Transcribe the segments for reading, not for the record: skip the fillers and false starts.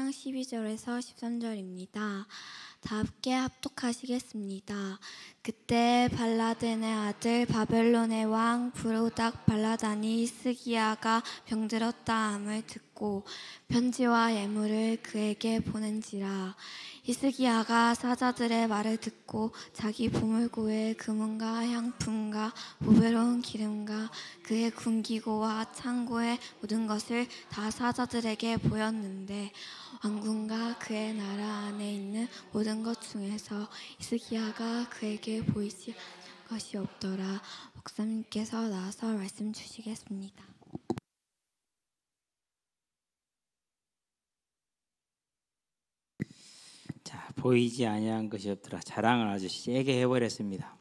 3장 12절에서 13절입니다. 다 함께 합독하시겠습니다. 그때 발라덴의 아들 바벨론의 왕 브로닥 발라단이 히스기야가 병들었다 함을 듣고 편지와 예물을 그에게 보낸지라. 히스기야가 사자들의 말을 듣고 자기 보물고에 금은과 향품과 보배로운 기름과 그의 군기고와 창고의 모든 것을 다 사자들에게 보였는데 왕궁과 그의 나라 안에 있는 모든 것 중에서 히스기야가 그에게 보이지 것이 없더라. 목사님께서 나와서 말씀 주시겠습니다. 자, 보이지 아니한 것이 없더라. 자랑을 아주 세게 해버렸습니다.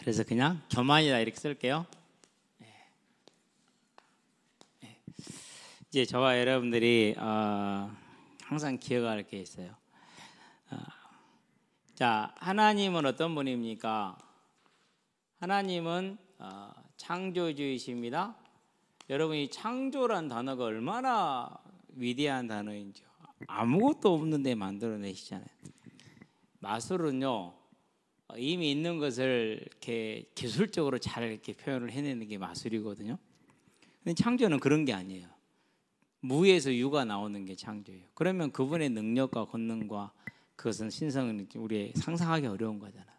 그래서 그냥 교만이다 이렇게 쓸게요. 이제 저와 여러분들이 항상 기억할 게 있어요. 자, 하나님은 어떤 분입니까? 하나님은 창조주이십니다. 여러분이 창조란 단어가 얼마나 위대한 단어인지요. 아무것도 없는데 만들어내시잖아요. 마술은요, 이미 있는 것을 이렇게 기술적으로 잘 이렇게 표현을 해내는 게 마술이거든요. 근데 창조는 그런 게 아니에요. 무에서 유가 나오는 게 창조예요. 그러면 그분의 능력과 권능과 그것은 신성은 우리 상상하기 어려운 거잖아요.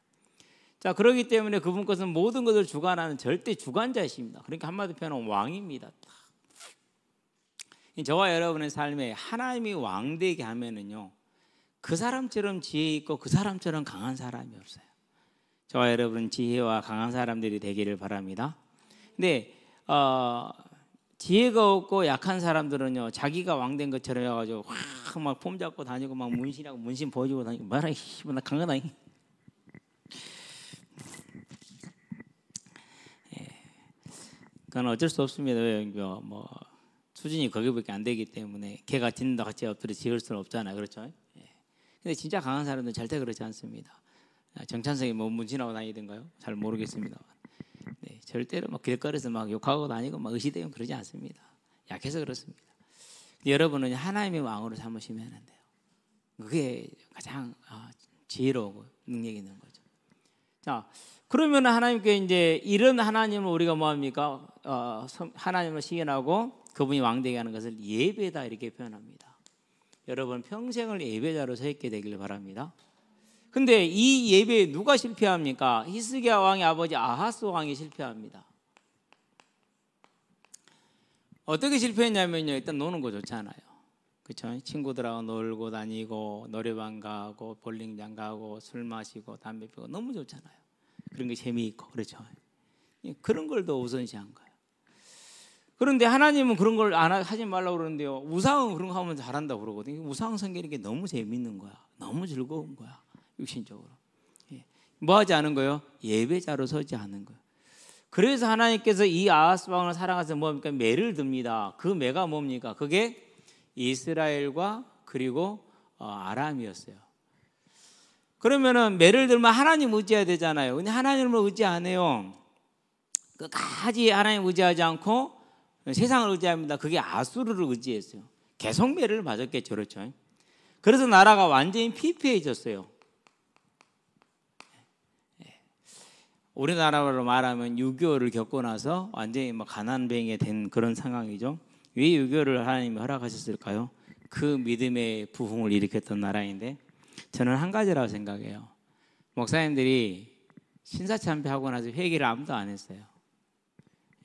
자, 그렇기 때문에 그분 것은 모든 것을 주관하는 절대 주관자이십니다. 그러니까 한마디로 표현하면 왕입니다. 저와 여러분의 삶에 하나님이 왕 되게 하면은요, 그 사람처럼 지혜 있고 그 사람처럼 강한 사람이 없어요. 저와 여러분 지혜와 강한 사람들이 되기를 바랍니다. 근데 지혜가 없고 약한 사람들은요, 자기가 왕된 것처럼 해가지고 막 폼 잡고 다니고 막 문신하고 문신 보여주고 다니고 말아 나 강하다. 그건 어쩔 수 없습니다. 뭐 수준이 거기밖에 안 되기 때문에 개가 짖는다 같이 엎드려 지을 수는 없잖아요, 그렇죠? 근데 진짜 강한 사람들은 절대 그렇지 않습니다. 정찬성이 뭐 문신하고 다니던가요? 잘 모르겠습니다. 네, 절대로 막 길거리에서 막 욕하고 다니고 막 의시되고 그러지 않습니다. 약해서 그렇습니다. 여러분은 하나님의 왕으로 삼으시면 안 돼요. 그게 가장 지혜로우고 능력 있는 거죠. 자, 그러면 하나님께 이제 이런 하나님을 우리가 뭐합니까? 하나님을 시인하고 그분이 왕되게 하는 것을 예배다 이렇게 표현합니다. 여러분 평생을 예배자로 서 있게 되길 바랍니다. 근데 이 예배에 누가 실패합니까? 히스기야 왕의 아버지 아하스 왕이 실패합니다. 어떻게 실패했냐면요, 일단 노는 거 좋잖아요, 그렇죠? 친구들하고 놀고 다니고 노래방 가고 볼링장 가고 술 마시고 담배 피우고 너무 좋잖아요. 그런 게 재미있고, 그렇죠? 그런 걸 더 우선시한 거예요. 그런데 하나님은 그런 걸 하지 말라고 그러는데요, 우상은 그런 거 하면 잘한다고 그러거든요. 우상 섬기는 게 너무 재밌는 거야. 너무 즐거운 거야, 육신적으로. 뭐 하지 않은 거예요? 예배자로 서지 않은 거예요. 그래서 하나님께서 이 아하스 왕을 사랑해서 뭡니까? 매를 듭니다. 그 매가 뭡니까? 그게 이스라엘과 그리고 아람이었어요. 그러면은 매를 들면 하나님 의지해야 되잖아요. 근데 하나님을 의지 안 해요. 끝까지 하나님 의지하지 않고 세상을 의지합니다. 그게 아수르를 의지했어요. 계속 매를 맞았겠죠, 그렇죠? 그래서 나라가 완전히 피폐해졌어요. 우리나라로 말하면 6.25를 겪고 나서 완전히 막 가난뱅이 된 그런 상황이죠. 왜 6.25를 하나님이 허락하셨을까요? 그 믿음의 부흥을 일으켰던 나라인데, 저는 한 가지라고 생각해요. 목사님들이 신사참배하고 나서 회개를 아무도 안 했어요.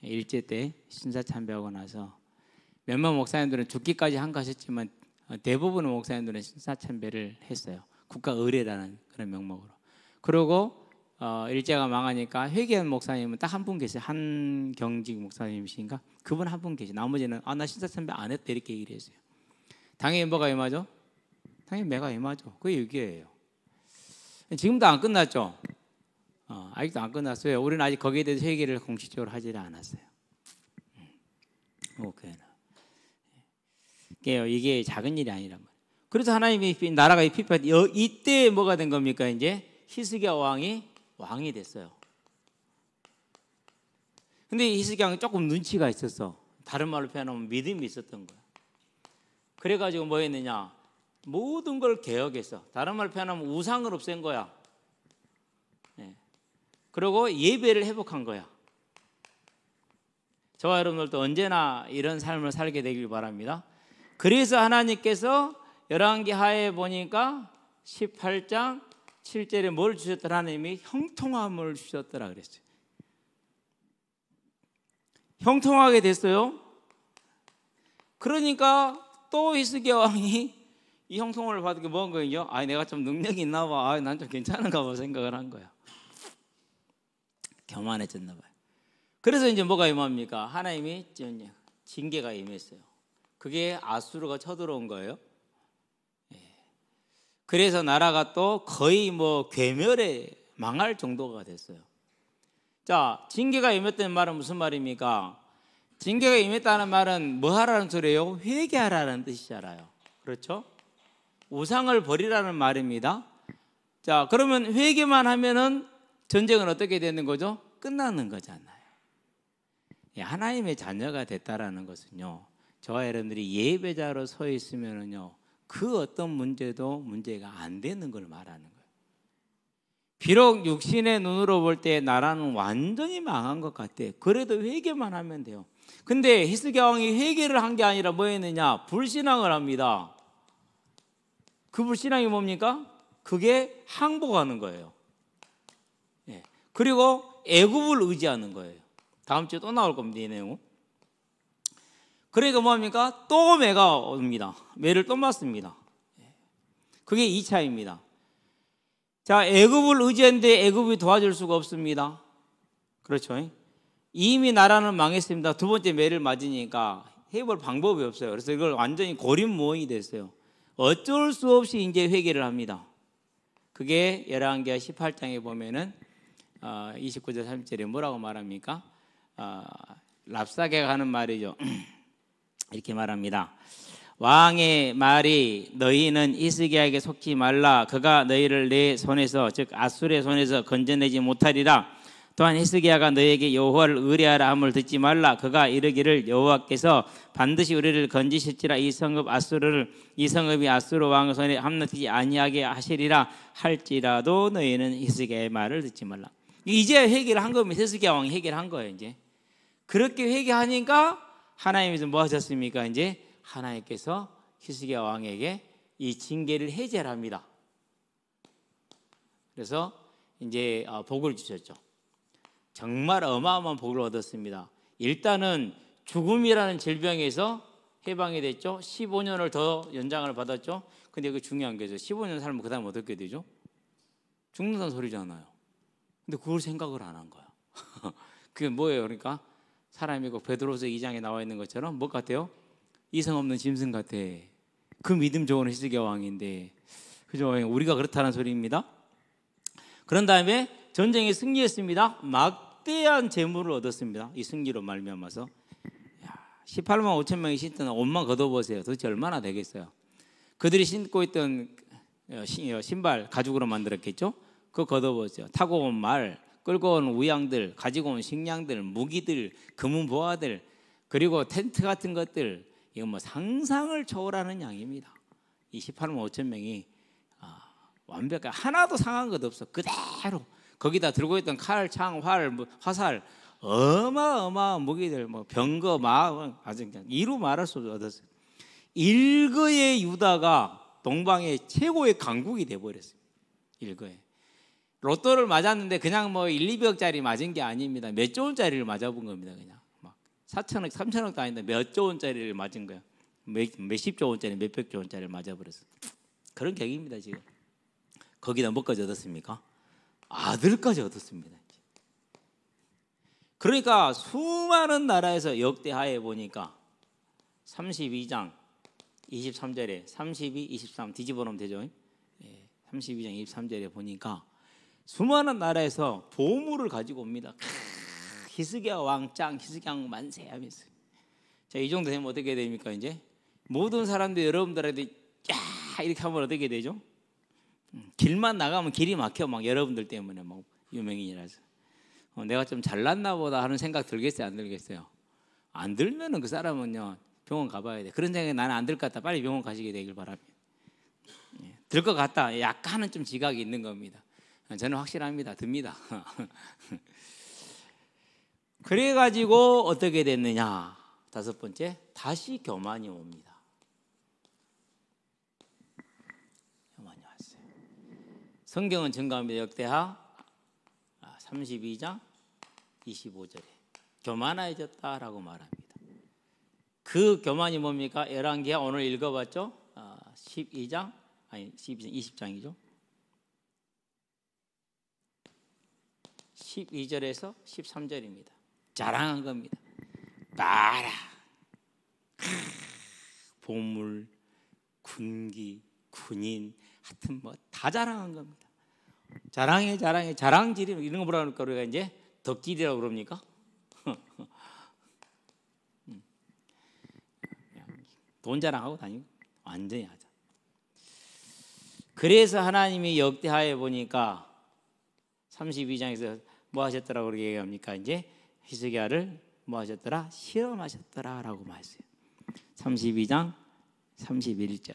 일제 때 신사참배하고 나서 몇몇 목사님들은 죽기까지 한가하셨지만 대부분의 목사님들은 신사참배를 했어요. 국가의례라는 그런 명목으로. 그리고 일제가 망하니까 회개한 목사님은 딱 한 분 계세요. 한경직 목사님이신가? 그분 한 분 계세요. 나머지는 나 신사참배 안 했다 이렇게 얘기를 했어요. 당연히 뭐가 임하죠? 당연히 매가 임하죠. 그게 유교예요. 지금도 안 끝났죠? 아직도 안 끝났어요. 우리는 아직 거기에 대해서 회개를 공식적으로 하지 않았어요. 이게 작은 일이 아니란 말이에요. 그래서 하나님이 나라가 이때 뭐가 된 겁니까? 이제 히스기야 왕이 됐어요. 근데 히스기야 왕이 조금 눈치가 있었어. 다른 말로 표현하면 믿음이 있었던 거야. 그래가지고 뭐 했느냐? 모든 걸 개혁했어. 다른 말 표현하면 우상을 없앤 거야. 그리고 예배를 회복한 거야. 저와 여러분들도 언제나 이런 삶을 살게 되길 바랍니다. 그래서 하나님께서 열왕기 하에 보니까 18장 7절에 뭘 주셨더라? 하나님이 형통함을 주셨더라 그랬어요. 형통하게 됐어요. 그러니까 또 히스기야 왕이 이 형통을 받은 게 뭔 거예요? 내가 좀 능력이 있나 봐. 난 좀 괜찮은가 봐 생각을 한 거야. 교만해졌나 봐요. 그래서 이제 뭐가 임합니까? 하나님이 징계가 임했어요. 그게 아수르가 쳐들어온 거예요. 그래서 나라가 또 거의 뭐 괴멸에 망할 정도가 됐어요. 자, 징계가 임했다는 말은 무슨 말입니까? 징계가 임했다는 말은 뭐 하라는 소리예요? 회개하라는 뜻이잖아요. 그렇죠? 우상을 버리라는 말입니다. 자, 그러면 회개만 하면은 전쟁은 어떻게 되는 거죠? 끝나는 거잖아요. 하나님의 자녀가 됐다라는 것은요, 저와 여러분들이 예배자로 서 있으면은요, 그 어떤 문제도 문제가 안 되는 걸 말하는 거예요. 비록 육신의 눈으로 볼 때 나라는 완전히 망한 것 같아. 그래도 회개만 하면 돼요. 근데 히스기야 왕이 회개를 한 게 아니라 뭐 했느냐? 불신앙을 합니다. 그 불신앙이 뭡니까? 그게 항복하는 거예요. 그리고 애굽을 의지하는 거예요. 다음 주에 또 나올 겁니다, 이 내용은. 그러니까 뭐합니까? 또 매가 옵니다. 매를 또 맞습니다. 그게 2차입니다. 자, 애굽을 의지했는데 애굽이 도와줄 수가 없습니다. 그렇죠? 이미 나라는 망했습니다. 두 번째 매를 맞으니까 해볼 방법이 없어요. 그래서 이걸 완전히 고립무원이 됐어요. 어쩔 수 없이 이제 회개를 합니다. 그게 열왕기하 18장에 보면은 29절 30절에 뭐라고 말합니까? 랍사게가 하는 말이죠. 이렇게 말합니다. 왕의 말이 너희는 히스기야에게 속지 말라. 그가 너희를 내 손에서 즉 아수르의 손에서 건져내지 못하리라. 또한 히스기야가 너희에게 여호와를 의뢰하라 함을 듣지 말라. 그가 이르기를 여호와께서 반드시 우리를 건지실지라 이 성읍이 아수르 왕의 손에 함락되지 아니하게 하시리라 할지라도 너희는 히스기야의 말을 듣지 말라. 이제 회개를 한 겁니다. 히스기야 왕이 회개를 한 거예요. 이제 그렇게 회개하니까 하나님께서 뭐 하셨습니까? 이제 하나님께서 히스기야 왕에게 이 징계를 해제를 합니다. 그래서 이제 복을 주셨죠. 정말 어마어마한 복을 얻었습니다. 일단은 죽음이라는 질병에서 해방이 됐죠. 15년을 더 연장을 받았죠. 근데 그 중요한 게죠. 15년 살면 그 다음 어떻게 되죠? 죽는다는 소리잖아요. 근데 그걸 생각을 안 한 거야. 그게 뭐예요? 그러니까 사람이 그 베드로서 2장에 나와 있는 것처럼 뭐 같아요? 이성 없는 짐승 같아. 그 믿음 좋은 히스기야 왕인데, 그죠? 우리가 그렇다는 소리입니다. 그런 다음에 전쟁에 승리했습니다. 막대한 재물을 얻었습니다. 이 승리로 말미암아서 18만 5천 명이 신던 옷만 걷어보세요. 도대체 얼마나 되겠어요? 그들이 신고 있던 신발 가죽으로 만들었겠죠? 그거 걷어보세요. 타고 온 말, 끌고 온 우양들, 가지고 온 식량들, 무기들, 금은 보화들, 그리고 텐트 같은 것들, 이건 뭐 상상을 초월하는 양입니다. 이 18만 5천 명이 완벽하게 하나도 상한 것 없어. 그대로 거기다 들고 있던 칼, 창, 활, 화살, 어마어마한 무기들, 뭐 병거, 아주 그냥 이루 말할 수 없었어요. 일거의 유다가 동방의 최고의 강국이 돼버렸어요. 일거에. 로또를 맞았는데 그냥 뭐 1, 200억짜리 맞은 게 아닙니다. 몇 조 원짜리를 맞아본 겁니다. 그냥 막 4천억, 3천억도 아닌데 몇 조 원짜리를 맞은 거예요. 몇십조 원짜리, 몇백조 원짜리를 맞아버렸어요. 그런 격입니다 지금. 거기다 뭐까지 얻었습니까? 아들까지 얻었습니다. 그러니까 수많은 나라에서 역대하에 보니까 32장 23절에 32, 23 뒤집어 놓으면 되죠. 32장 23절에 보니까 수많은 나라에서 보물을 가지고 옵니다. 히스기야 왕 짱, 히스기야 왕 만세 하면서. 자, 이 정도 되면 어떻게 됩니까? 이제 모든 사람들이 여러분들한테 야 이렇게 하면 어떻게 되죠? 길만 나가면 길이 막혀. 막 여러분들 때문에 막 유명인이라서 내가 좀 잘났나 보다 하는 생각 들겠어요? 안 들겠어요? 안 들면은 그 사람은요 병원 가봐야 돼. 그런 생각이 나는 안 들 것 같다. 빨리 병원 가시게 되길 바랍니다. 들 것 같다. 약간은 좀 지각이 있는 겁니다. 저는 확실합니다. 듭니다. 그래가지고 어떻게 됐느냐. 5번째, 다시 교만이 옵니다. 교만이 왔어요. 성경은 증거합니다. 역대하 32장 25절에 교만해졌다라고 말합니다. 그 교만이 뭡니까? 열왕기하 오늘 읽어봤죠? 12장 아니 20장이죠. 12절에서 13절입니다. 자랑한 겁니다. 봐라, 보물, 군기, 군인, 하여튼 뭐 다 자랑한 겁니다. 자랑해 자랑질이 이런 거 뭐라 그럴까? 우리가 이제 덕질이라고 그럽니까? 돈 자랑하고 다니고 완전히 하자. 그래서 하나님이 역대하에 보니까 32장에서 뭐 하셨더라고 그렇게 얘기합니까? 이제 히스기야를 뭐 하셨더라? 실험하셨더라라고 말했어요. 32장 31절.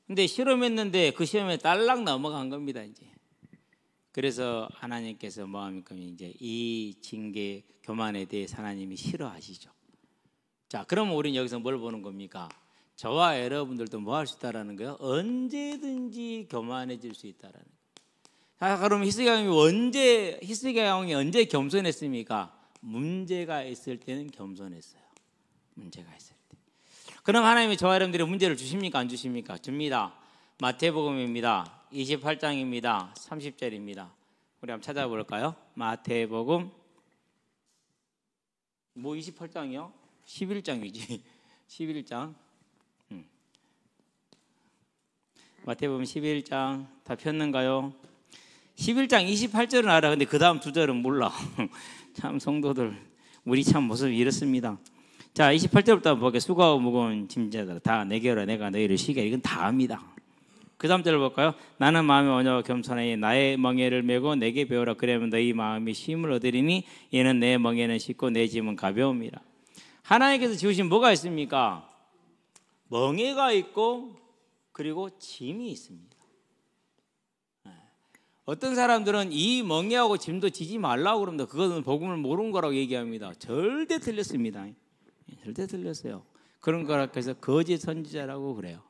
근데 실험했는데 그 시험에 딸락 넘어간 겁니다, 이제. 그래서 하나님께서 뭐 합니까? 이제 이 징계 교만에 대해 하나님이 싫어하시죠. 자, 그럼 우리는 여기서 뭘 보는 겁니까? 저와 여러분들도 뭐 할 수 있다라는 거예요? 언제든지 교만해질 수 있다라는 거예요. 자, 그럼 히스기야 왕이 언제 겸손했습니까? 문제가 있을 때는 겸손했어요. 문제가 있을 때. 그럼 하나님이 저와 여러분들의 문제를 주십니까? 안 주십니까? 줍니다. 마태복음입니다. 28장입니다. 30절입니다. 우리 한번 찾아볼까요? 마태복음 뭐 28장이요? 11장이지. 11장. 마태복음 11장 다 폈는가요? 11장 28절은 알아. 근데 그 다음 2절은 몰라. 참 성도들 우리 참 모습이 이렇습니다. 자, 28절부터 보게. 수고하고 무거운 짐자들 다 내게로 내가 너희를 쉬게. 이건 다 합니다. 그 다음 절을 볼까요? 나는 마음이 온유하고 겸손하니 나의 멍에를 메고 내게 배우라. 그러면 너희 마음이 쉼을 얻으리니 이는 내 멍에는 쉽고 내 짐은 가벼움이라. 하나님께서 지으신 뭐가 있습니까? 멍에가 있고 그리고 짐이 있습니다. 어떤 사람들은 이 멍에하고 짐도 지지 말라고 그럽니다. 그것은 복음을 모르는 거라고 얘기합니다. 절대 틀렸습니다. 절대 틀렸어요. 그런 거라 해서 거짓 선지자라고 그래요.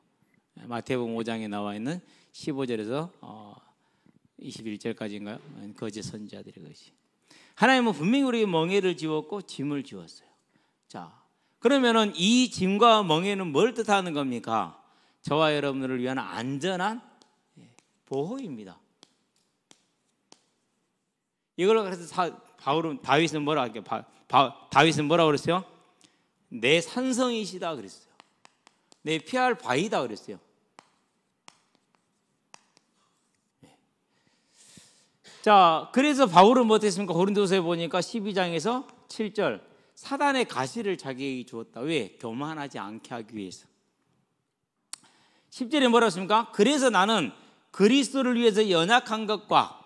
마태복음 5장에 나와 있는 15절에서 21절까지인가요? 거짓 선지자들이 것이. 하나님은 분명히 우리에게 멍에를 지웠고 짐을 지웠어요. 자, 그러면은 이 짐과 멍에는 뭘 뜻하는 겁니까? 저와 여러분들을 위한 안전한 보호입니다. 이걸 그래서 다윗은 뭐라 할게요? 다윗은 뭐라 그랬어요? 내 산성이시다 그랬어요. 내 피할 바위다 그랬어요. 자, 그래서 바울은 뭐 했습니까? 고린도서에 보니까 12장에서 7절 사단의 가시를 자기에게 주었다. 왜? 교만하지 않게 하기 위해서. 10절에 뭐라고 했습니까? 그래서 나는 그리스도를 위해서 연약한 것과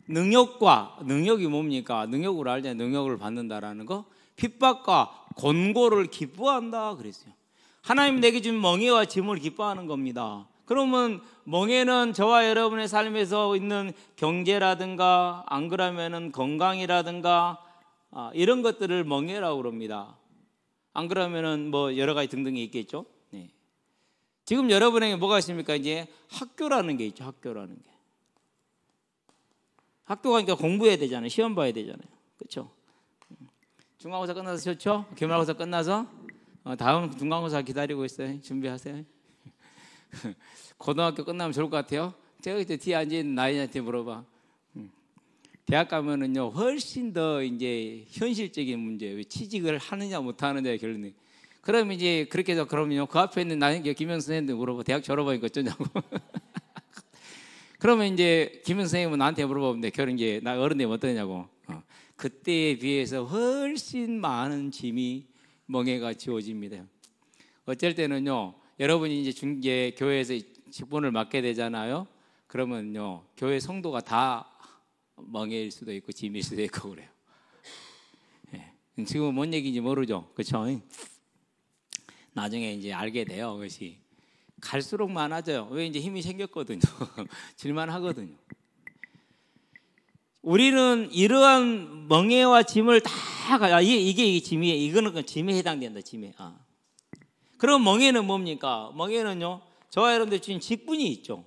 능력이 뭡니까? 능력으로 알잖아요. 능력을 받는다라는 거. 핍박과 곤고를 기뻐한다 그랬어요. 하나님 내게 준 멍에와 짐을 기뻐하는 겁니다. 그러면 멍에는 저와 여러분의 삶에서 있는 경제라든가 안 그러면은 건강이라든가 이런 것들을 멍에라고 그럽니다. 안 그러면은 뭐 여러 가지 등등이 있겠죠. 네. 지금 여러분에게 뭐가 있습니까? 이제 학교라는 게 있죠. 학교라는 게. 학교 가니까 공부해야 되잖아요. 시험 봐야 되잖아요. 그렇죠? 중간고사 끝나서 좋죠? 기말고사 끝나서 다음 중간고사 기다리고 있어요. 준비하세요. 고등학교 끝나면 좋을 것 같아요. 제가 이제 뒤에 앉은 나이한테 물어봐. 대학 가면은요 훨씬 더 이제 현실적인 문제, 왜 취직을 하느냐 못하느냐의 결론이. 그럼 이제 그렇게 해서 그러면요 그 앞에 있는 나는 김영선 선생님한테 물어봐. 대학 졸업하니까 어쩌냐고. 그러면 이제 김영선 선생님은 나한테 물어보는데 결혼 이제 나 어른 되면 어떠냐고. 그때에 비해서 훨씬 많은 짐이 멍에가 지워집니다. 어쩔 때는요 여러분이 이제 중계 교회에서 직분을 맡게 되잖아요. 그러면요 교회 성도가 다 멍에일 수도 있고 짐일 수도 있고 그래요. 네. 지금은 뭔 얘기인지 모르죠. 그렇죠? 나중에 이제 알게 돼요. 그것이 갈수록 많아져요. 왜? 이제 힘이 생겼거든요. 질만하거든요. 우리는 이러한 멍에와 짐을 다 이게 짐이에요. 이거는 짐에 해당된다. 짐에. 그럼 멍에는 뭡니까? 멍에는요, 저와 여러분들 주신 직분이 있죠.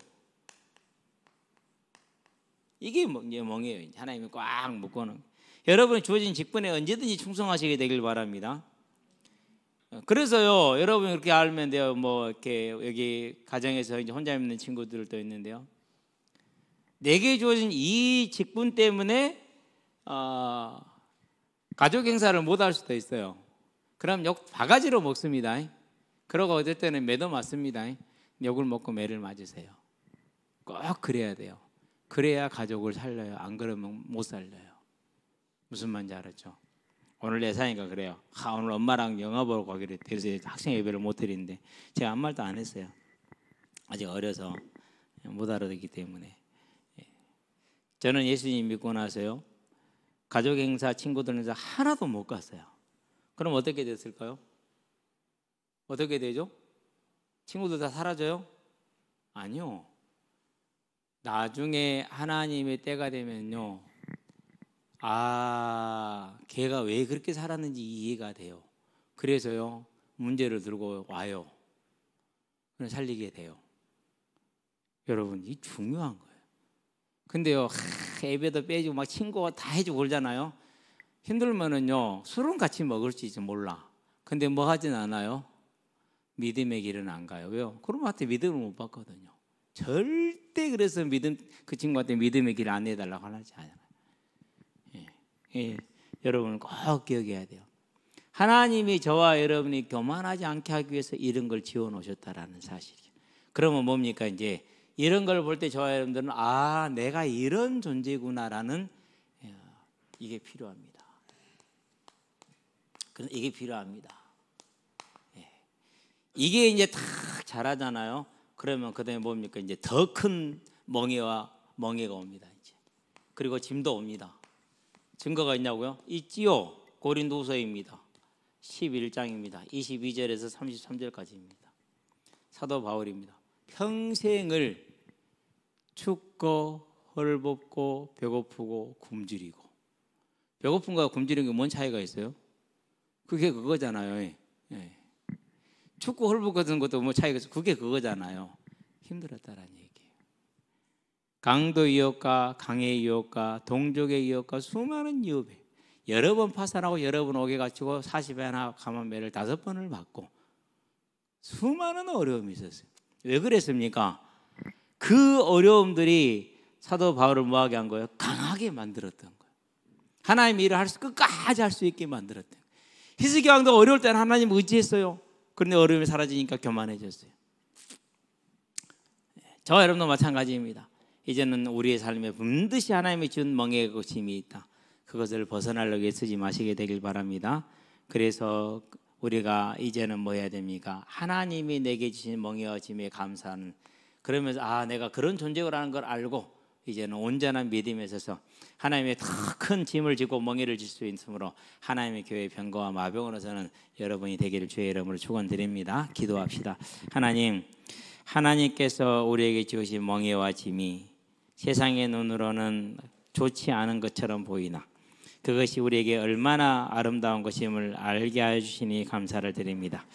이게 멍에예요. 하나님이 꽉 묶어놓은. 여러분이 주어진 직분에 언제든지 충성하시게 되길 바랍니다. 그래서요, 여러분 이렇게 알면 돼요. 뭐 이렇게 여기 가정에서 이제 혼자 있는 친구들도 있는데요. 내게 주어진 이 직분 때문에 가족 행사를 못 할 수도 있어요. 그럼 욕 바가지로 먹습니다. 그러고 어떨 때는 매도 맞습니다. 욕을 먹고 매를 맞으세요. 꼭 그래야 돼요. 그래야 가족을 살려요. 안 그러면 못 살려요. 무슨 말인지 알았죠? 오늘 예산이가 그래요. 오늘 엄마랑 영화 보러 가기로 해서 학생 예배를 못 드리는데 제가 아무 말도 안 했어요. 아직 어려서 못 알아듣기 때문에. 저는 예수님 믿고 나서요, 가족 행사, 친구들 행사 하나도 못 갔어요. 그럼 어떻게 됐을까요? 어떻게 되죠? 친구들 다 사라져요? 아니요. 나중에 하나님의 때가 되면요, 걔가 왜 그렇게 살았는지 이해가 돼요. 그래서요, 문제를 들고 와요. 그럼 살리게 돼요. 여러분, 이 중요한 거예요. 근데요, 예배도 빼주고 막 친구가 다 해주고 그러잖아요. 힘들면은요, 술은 같이 먹을지 몰라. 근데 뭐 하진 않아요? 믿음의 길은 안 가요. 왜요? 그놈한테 믿음을 못 받거든요. 절대 그래서 그 친구한테 믿음의 길을 안 내달라고 하지 않아요. 여러분 꼭 기억해야 돼요. 하나님이 저와 여러분이 교만하지 않게 하기 위해서 이런 걸 지어 놓으셨다라는 사실이에요. 그러면 뭡니까? 이제 이런 걸 볼 때 저와 여러분들은 내가 이런 존재구나라는 이게 필요합니다. 이게 필요합니다. 이게 이제 딱 잘하잖아요. 그러면 그다음에 뭡니까? 이제 더 큰 멍에가 옵니다. 이제 그리고 짐도 옵니다. 증거가 있냐고요? 있지요. 고린도후서입니다. 11장입니다. 22절에서 33절까지입니다. 사도 바울입니다. 평생을 춥고 헐벗고 배고프고 굶주리고. 배고픈 거와 굶주리는 게 뭔 차이가 있어요? 그게 그거잖아요. 춥고 헐벗고 같은 것도 뭐 차이가 있어요. 그게 그거잖아요. 힘들었다라는 얘기예요. 강도 유혹과 강의 유혹과 동족의 유혹과 수많은 유혹에 여러 번 파산하고 여러 번 오게 갇히고 40에 하나 가만 매를 5번을 받고 수많은 어려움이 있었어요. 왜 그랬습니까? 그 어려움들이 사도 바울을 뭐하게 한 거예요? 강하게 만들었던 거예요. 하나님의 일을 끝까지 할 수 있게 만들었던 거예요. 히스기야 왕도 어려울 때는 하나님 의지했어요. 그런데 어려움이 사라지니까 교만해졌어요. 저와 여러분도 마찬가지입니다. 이제는 우리의 삶에 반드시 하나님이 준 멍에의 짐이 있다. 그것을 벗어나려고 애쓰지 마시게 되길 바랍니다. 그래서 우리가 이제는 뭐 해야 됩니까? 하나님이 내게 주신 멍에와 짐에 감사하는, 그러면서 내가 그런 존재라는 걸 알고 이제는 온전한 믿음에 있어서 하나님의 더 큰 짐을 지고 멍에를 질 수 있으므로 하나님의 교회 병거와 마병으로서는 여러분이 되기를 주의 이름으로 축원드립니다. 기도합시다. 하나님께서 우리에게 주신 멍에와 짐이 세상의 눈으로는 좋지 않은 것처럼 보이나 그것이 우리에게 얼마나 아름다운 것임을 알게 해주시니 감사를 드립니다.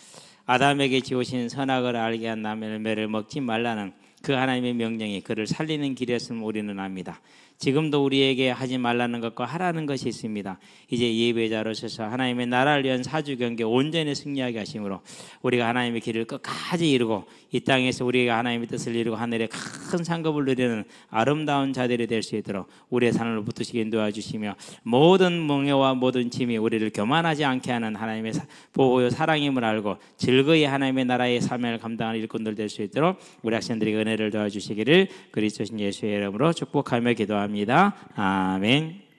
아담에게 지으신 선악을 알게 한 열매를 먹지 말라는 그 하나님의 명령이 그를 살리는 길이었음을 우리는 압니다. 지금도 우리에게 하지 말라는 것과 하라는 것이 있습니다. 이제 예배자로 서서 하나님의 나라를 위한 사주 경계 온전히 승리하게 하심으로 우리가 하나님의 길을 끝까지 이루고 이 땅에서 우리가 하나님의 뜻을 이루고 하늘의 큰 상급을 누리는 아름다운 자들이 될 수 있도록 우리의 삶을 붙드시게 인도해 주시며 모든 멍에와 모든 짐이 우리를 교만하지 않게 하는 하나님의 보호요 사랑임을 알고 즐거이 하나님의 나라의 사명을 감당하는 일꾼들 될 수 있도록 우리 학생들에게 은혜를 도와주시기를 그리스도 예수의 이름으로 축복하며 기도합니다. 아멘.